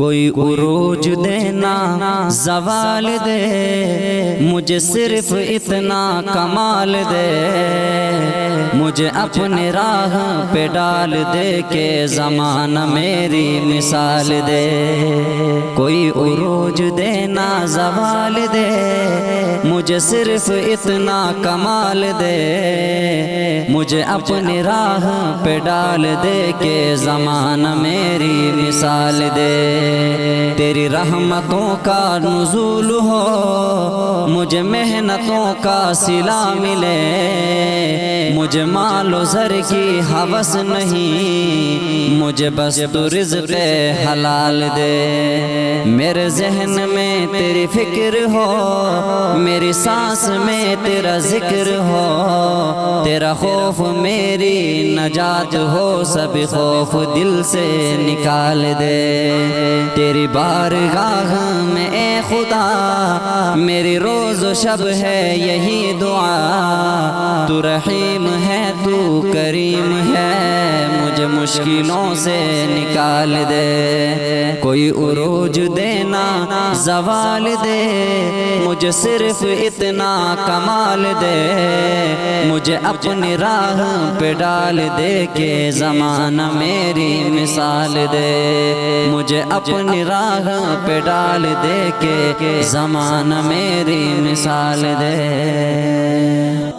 کوئی عروج دینا زوال دے، مجھے صرف اتنا کمال دے، مجھے اپنے راہ پہ ڈال دے کہ زمانہ میری مثال دے۔ کوئی عروج دینا زوال دے، مجھے صرف اتنا کمال دے، مجھے اپنی راہ پہ ڈال دے کہ زمانہ میری مثال دے۔ تیری رحمتوں کا نزول ہو، مجھے محنتوں کا صلہ ملے، مجھے مال و زر کی ہوس نہیں، مجھے بس تو رزق حلال دے۔ میرے ذہن میں تیری فکر ہو، میری سانس میں تیرا ذکر ہو، تیرا خوف میری نجات ہو، سب خوف دل سے نکال دے۔ تیری بارگاہ میں اے خدا میری روز و شب ہے یہی دعا، تو رحیم ہے تو کریم ہے، مجھے مشکلوں سے نکال دے۔ کوئی عروج دینا زوال دے، مجھے صرف اتنا کمال دے، مجھے اپنی راہ پہ ڈال دے کہ زمانہ میری مثال دے، مجھے اپنی راہ پہ ڈال دے کہ زمانہ میری مثال دے۔